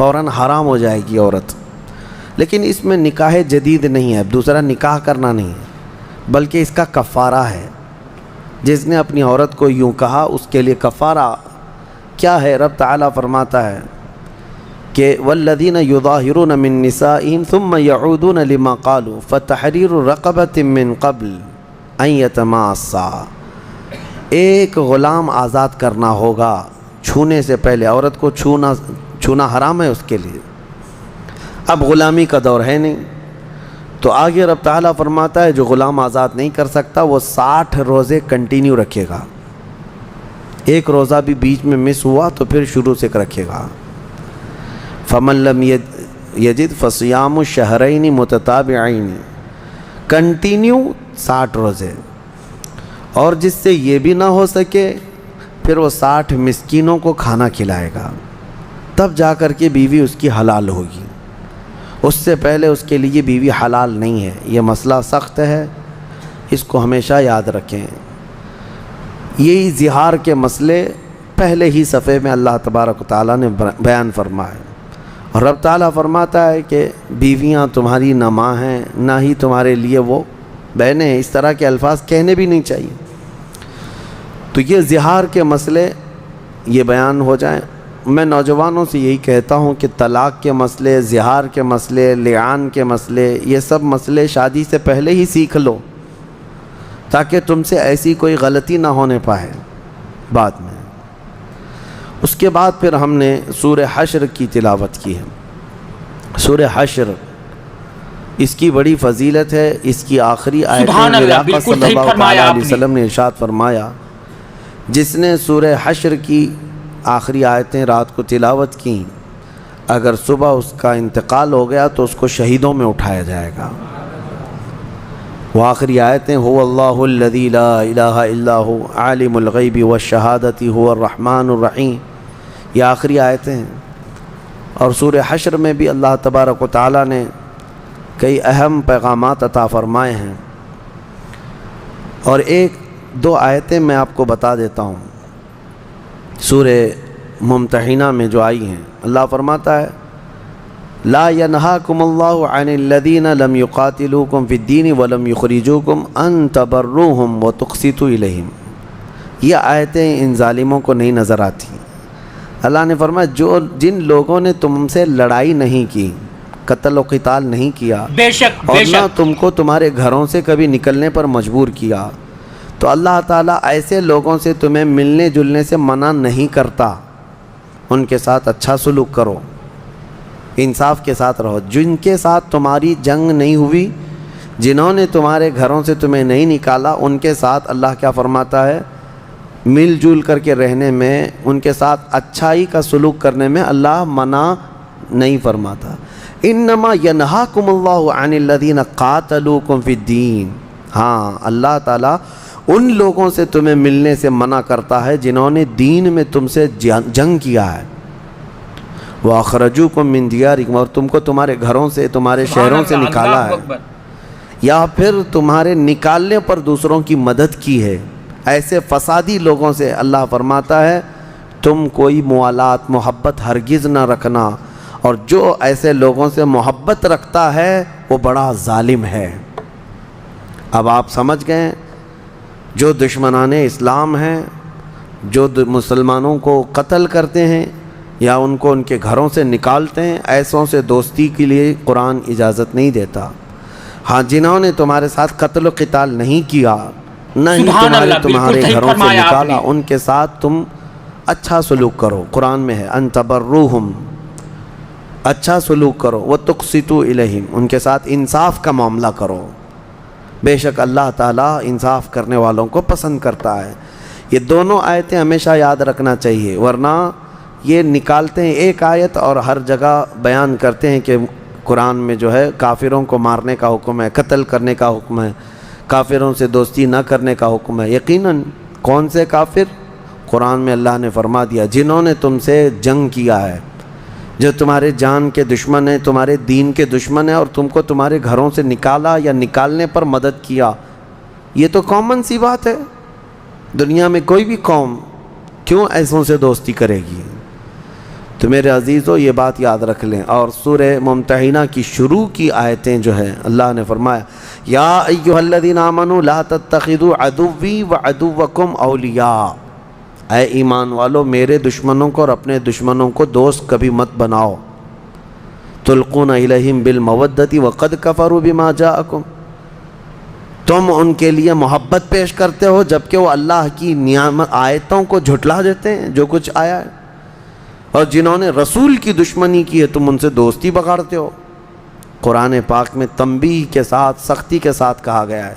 فوراً حرام ہو جائے گی عورت. لیکن اس میں نکاح جدید نہیں ہے، دوسرا نکاح کرنا نہیں ہے، بلکہ اس کا کفارہ ہے. جس نے اپنی عورت کو یوں کہا اس کے لیے کفارہ کیا ہے؟ رب تعالیٰ فرماتا ہے کہ والذین یظاہرون من نسائہم ثم یعودون لما قالوا فتحریر رقبۃ من قبل ان یتماسا. ایک غلام آزاد کرنا ہوگا چھونے سے پہلے. عورت کو چھونا حرام ہے اس کے لیے. اب غلامی کا دور ہے نہیں، تو آگے رب تعالیٰ فرماتا ہے جو غلام آزاد نہیں کر سکتا وہ 60 روزے کنٹینیو رکھے گا. ایک روزہ بھی بیچ میں مس ہوا تو پھر شروع سے رکھے گا. فمن لم یجد فصیام شہرین متتابعین، کنٹینیو 60 روزے. اور جس سے یہ بھی نہ ہو سکے پھر وہ 60 مسکینوں کو کھانا کھلائے گا، تب جا کر کے بیوی اس کی حلال ہوگی. اس سے پہلے اس کے لیے بیوی حلال نہیں ہے. یہ مسئلہ سخت ہے، اس کو ہمیشہ یاد رکھیں. یہی زہار کے مسئلے پہلے ہی صفحے میں اللہ تبارک و تعالیٰ نے بیان فرمائے. اور رب تعالیٰ فرماتا ہے کہ بیویاں تمہاری نہ ماں ہیں نہ ہی تمہارے لیے وہ بہنیں ہیں. اس طرح کے الفاظ کہنے بھی نہیں چاہیے. تو یہ زہار کے مسئلے یہ بیان ہو جائیں. میں نوجوانوں سے یہی کہتا ہوں کہ طلاق کے مسئلے، زہار کے مسئلے، لعان کے مسئلے، یہ سب مسئلے شادی سے پہلے ہی سیکھ لو تاکہ تم سے ایسی کوئی غلطی نہ ہونے پائے بعد میں. اس کے بعد پھر ہم نے سورہ حشر کی تلاوت کی ہے. سورہ حشر اس کی بڑی فضیلت ہے. اس کی آخری آیت میں آقا صلی اللہ علیہ وسلم نے ارشاد فرمایا جس نے سورہ حشر کی آخری آیتیں رات کو تلاوت کی، اگر صبح اس کا انتقال ہو گیا تو اس کو شہیدوں میں اٹھایا جائے گا. وہ آخری آیتیں هو اللہ الذی لا الہ الا هو عالم الغیب والشہادۃ هو الرحمن الرحیم، یہ آخری آیتیں ہیں. اور سورہ حشر میں بھی اللہ تبارک و تعالیٰ نے کئی اہم پیغامات عطا فرمائے ہیں. اور ایک دو آیتیں میں آپ کو بتا دیتا ہوں. سورہ ممتحنہ میں جو آئی ہیں اللہ فرماتا ہے لا ينهاكم الله عن الذين لم يقاتلوكم في الدين ولم يخرجوكم ان تبروهم وتقسطوا اليهم. یہ آیتیں ان ظالموں کو نہیں نظر آتی. اللہ نے فرمایا جن لوگوں نے تم سے لڑائی نہیں کی، قتل و قتال نہیں کیا، اور نہ تم کو تمہارے گھروں سے کبھی نکلنے پر مجبور کیا، تو اللہ تعالیٰ ایسے لوگوں سے تمہیں ملنے جلنے سے منع نہیں کرتا. ان کے ساتھ اچھا سلوک کرو، انصاف کے ساتھ رہو. جن کے ساتھ تمہاری جنگ نہیں ہوئی، جنہوں نے تمہارے گھروں سے تمہیں نہیں نکالا، ان کے ساتھ اللہ کیا فرماتا ہے؟ مل جل کر کے رہنے میں، ان کے ساتھ اچھائی کا سلوک کرنے میں اللہ منع نہیں فرماتا. انما ینہاکم اللہ عن الذین قاتلوکم فی الدین. ہاں، اللہ تعالیٰ ان لوگوں سے تمہیں ملنے سے منع کرتا ہے جنہوں نے دین میں تم سے جنگ کیا ہے. وَأَخْرَجُوكُم مِّن دِيَارِكُمْ، اور تم کو تمہارے گھروں سے، تمہارے شہروں سے نکالا ہے، یا پھر تمہارے نکالنے پر دوسروں کی مدد کی ہے. ایسے فسادی لوگوں سے اللہ فرماتا ہے تم کوئی موالات، محبت ہرگز نہ رکھنا. اور جو ایسے لوگوں سے محبت رکھتا ہے وہ بڑا ظالم ہے. اب آپ سمجھ گئے، جو دشمنان اسلام ہیں، جو مسلمانوں کو قتل کرتے ہیں یا ان کو ان کے گھروں سے نکالتے ہیں، ایسوں سے دوستی کے لیے قرآن اجازت نہیں دیتا. ہاں، جنہوں نے تمہارے ساتھ قتل و قتال نہیں کیا، نہ ہی تمہارے گھروں سے نکالا، ان کے ساتھ تم اچھا سلوک کرو. قرآن میں ہے ان تبروہم، اچھا سلوک کرو. وتقسطوا الیہم، ان کے ساتھ انصاف کا معاملہ کرو. بے شک اللہ تعالیٰ انصاف کرنے والوں کو پسند کرتا ہے. یہ دونوں آیتیں ہمیشہ یاد رکھنا چاہیے، ورنہ یہ نکالتے ہیں ایک آیت اور ہر جگہ بیان کرتے ہیں کہ قرآن میں جو ہے کافروں کو مارنے کا حکم ہے، قتل کرنے کا حکم ہے، کافروں سے دوستی نہ کرنے کا حکم ہے. یقیناً کون سے کافر؟ قرآن میں اللہ نے فرما دیا جنہوں نے تم سے جنگ کیا ہے، جو تمہارے جان کے دشمن ہیں، تمہارے دین کے دشمن ہیں، اور تم کو تمہارے گھروں سے نکالا یا نکالنے پر مدد کیا. یہ تو کامن سی بات ہے. دنیا میں کوئی بھی قوم کیوں ایسوں سے دوستی کرے گی؟ تو میرے عزیزو یہ بات یاد رکھ لیں. اور سورہ ممتحنہ کی شروع کی آیتیں جو ہیں اللہ نے فرمایا یا ایھا الذین آمنوا لا تتخذوا عدوی وعدوکم اولیاء، اے ایمان والو میرے دشمنوں کو اور اپنے دشمنوں کو دوست کبھی مت بناؤ. تلقون الیہم بالمودۃ وقد کفروا بما جاءکم، تم ان کے لیے محبت پیش کرتے ہو جبکہ وہ اللہ کی نعمت آیتوں کو جھٹلا دیتے ہیں جو کچھ آیا ہے. اور جنہوں نے رسول کی دشمنی کی ہے تم ان سے دوستی بگاڑتے ہو. قرآن پاک میں تنبیہ کے ساتھ سختی کے ساتھ کہا گیا ہے.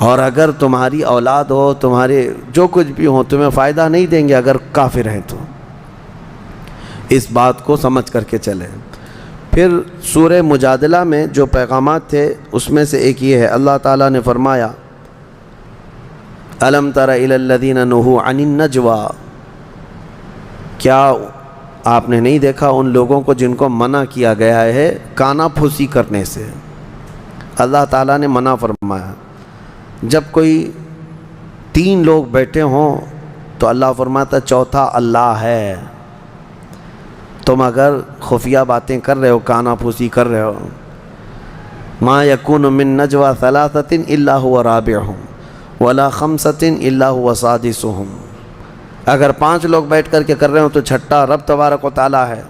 اور اگر تمہاری اولاد ہو، تمہارے جو کچھ بھی ہو، تمہیں فائدہ نہیں دیں گے اگر کافر ہیں تو. اس بات کو سمجھ کر کے چلیں. پھر سورہ مجادلہ میں جو پیغامات تھے اس میں سے ایک یہ ہے، اللہ تعالیٰ نے فرمایا الم تر الی الذین نہوا عن النجوی، کیا آپ نے نہیں دیکھا ان لوگوں کو جن کو منع کیا گیا ہے کانا پھوسی کرنے سے. اللہ تعالیٰ نے منع فرمایا. جب کوئی 3 لوگ بیٹھے ہوں تو اللہ فرماتا چوتھا اللہ ہے. تم اگر خفیہ باتیں کر رہے ہو، کانا پھوسی کر رہے ہو، ما یکون من نجوى ثلاثة الا هو رابعهم ولا خمسة الا هو سادسهم، اگر 5 لوگ بیٹھ کر کے کر رہے ہو تو چھٹا رب تبارک و تعالیٰ ہے.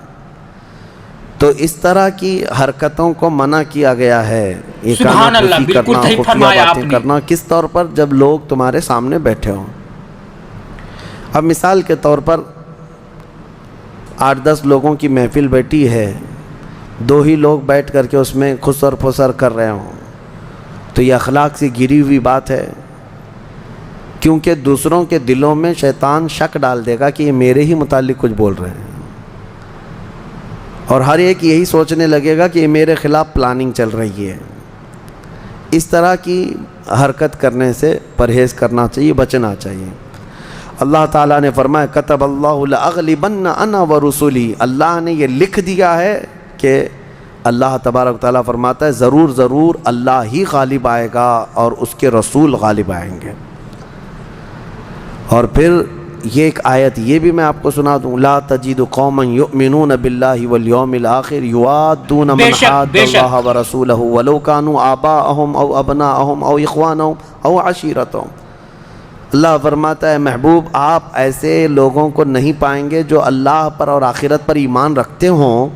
تو اس طرح کی حرکتوں کو منع کیا گیا ہے. یہ سبحان اللہ، کانا پھوسی بالکل کرنا، صحیح خفیہ فرمایا آپ باتیں نے. کرنا کس طور پر؟ جب لوگ تمہارے سامنے بیٹھے ہوں. اب مثال کے طور پر 8-10 لوگوں کی محفل بیٹھی ہے، 2 ہی لوگ بیٹھ کر کے اس میں خسر پھسر کر رہے ہوں تو یہ اخلاق سے گری ہوئی بات ہے. کیونکہ دوسروں کے دلوں میں شیطان شک ڈال دے گا کہ یہ میرے ہی متعلق کچھ بول رہے ہیں، اور ہر ایک یہی سوچنے لگے گا کہ یہ میرے خلاف پلاننگ چل رہی ہے. اس طرح کی حرکت کرنے سے پرہیز کرنا چاہیے، بچنا چاہیے. اللہ تعالیٰ نے فرمایا کتب اللہ لأغلبن انا ورسلی، اللہ نے یہ لکھ دیا ہے کہ اللہ تبارک تعالیٰ فرماتا ہے ضرور ضرور اللہ ہی غالب آئے گا اور اس کے رسول غالب آئیں گے. اور پھر یہ ایک آیت یہ بھی میں آپ کو سنا دوں، لا تجد قوما یؤمنون باللہ والیوم الآخر یوادون من حاد اللہ ورسولہ ولو كانوا آباءهم او ابناءهم او اخوانهم او عشیرتهم. اللہ فرماتا ہے محبوب آپ ایسے لوگوں کو نہیں پائیں گے جو اللہ پر اور آخرت پر ایمان رکھتے ہوں.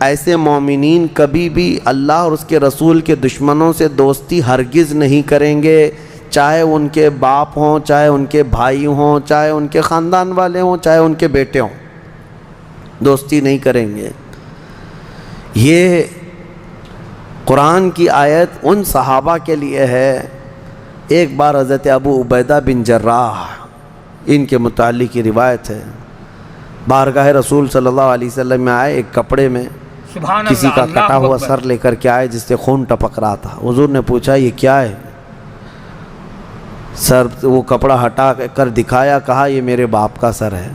ایسے مومنین کبھی بھی اللہ اور اس کے رسول کے دشمنوں سے دوستی ہرگز نہیں کریں گے، چاہے ان کے باپ ہوں، چاہے ان کے بھائی ہوں، چاہے ان کے خاندان والے ہوں، چاہے ان کے بیٹے ہوں، دوستی نہیں کریں گے. یہ قرآن کی آیت ان صحابہ کے لیے ہے. ایک بار حضرت ابو عبیدہ بن جراح ان کے متعلق کی روایت ہے، بارگاہ رسول صلی اللہ علیہ وسلم میں آئے، ایک کپڑے میں کسی کا کٹا ہوا سر لے کر کے آئے جس سے خون ٹپک رہا تھا. حضور نے پوچھا یہ کیا ہے؟ سر وہ کپڑا ہٹا کر دکھایا، کہا یہ میرے باپ کا سر ہے.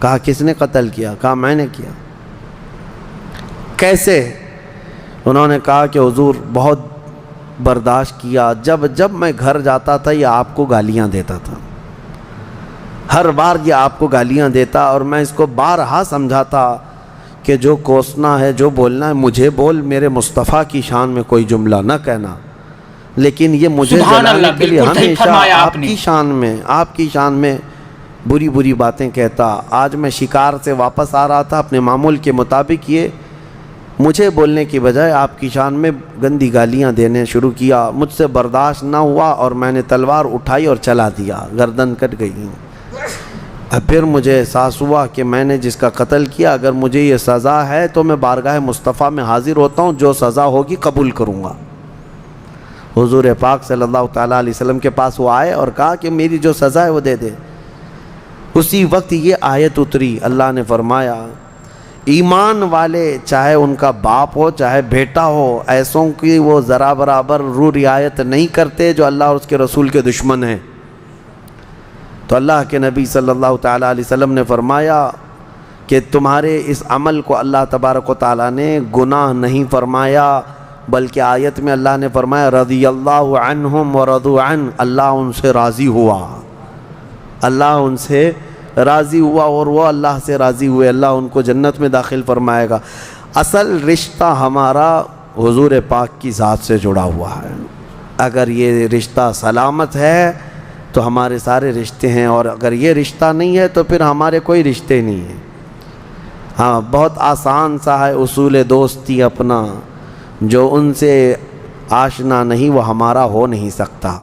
کہا کس نے قتل کیا؟ کہا میں نے کیا. کیسے؟ انہوں نے کہا کہ حضور بہت برداشت کیا، جب میں گھر جاتا تھا یہ آپ کو گالیاں دیتا تھا، ہر بار یہ آپ کو گالیاں دیتا، اور میں اس کو بارہا سمجھاتا کہ جو کوسنا ہے، جو بولنا ہے مجھے بول، میرے مصطفیٰ کی شان میں کوئی جملہ نہ کہنا. لیکن یہ مجھے جلانے کے لیے ہمیشہ آپ کی شان میں بری باتیں کہتا. آج میں شکار سے واپس آ رہا تھا، اپنے معمول کے مطابق یہ مجھے بولنے کی بجائے آپ کی شان میں گندی گالیاں دینے شروع کیا. مجھ سے برداشت نہ ہوا اور میں نے تلوار اٹھائی اور چلا دیا، گردن کٹ گئی. پھر مجھے احساس ہوا کہ میں نے جس کا قتل کیا، اگر مجھے یہ سزا ہے تو میں بارگاہ مصطفیٰ میں حاضر ہوتا ہوں، جو سزا ہوگی قبول کروں گا. حضور پاک صلی اللہ تعالیٰ علیہ وسلم کے پاس وہ آئے اور کہا کہ میری جو سزا ہے وہ دے دے. اسی وقت یہ آیت اتری، اللہ نے فرمایا ایمان والے چاہے ان کا باپ ہو چاہے بیٹا ہو، ایسوں کی وہ ذرا برابر رعایت نہیں کرتے جو اللہ اور اس کے رسول کے دشمن ہیں. تو اللہ کے نبی صلی اللہ تعالیٰ علیہ وسلم نے فرمایا کہ تمہارے اس عمل کو اللہ تبارک و تعالیٰ نے گناہ نہیں فرمایا، بلکہ آیت میں اللہ نے فرمایا رضی اللہ عنہم ورضوا عنہ، اللہ ان سے راضی ہوا، اللہ ان سے راضی ہوا اور وہ اللہ سے راضی ہوئے، اللہ ان کو جنت میں داخل فرمائے گا۔ اصل رشتہ ہمارا حضور پاک کی ذات سے جڑا ہوا ہے۔ اگر یہ رشتہ سلامت ہے تو ہمارے سارے رشتے ہیں، اور اگر یہ رشتہ نہیں ہے تو پھر ہمارے کوئی رشتے نہیں ہیں۔ ہاں، بہت آسان سا ہے اصول دوستی اپنا، جو ان سے آشنا نہیں وہ ہمارا ہو نہیں سکتا۔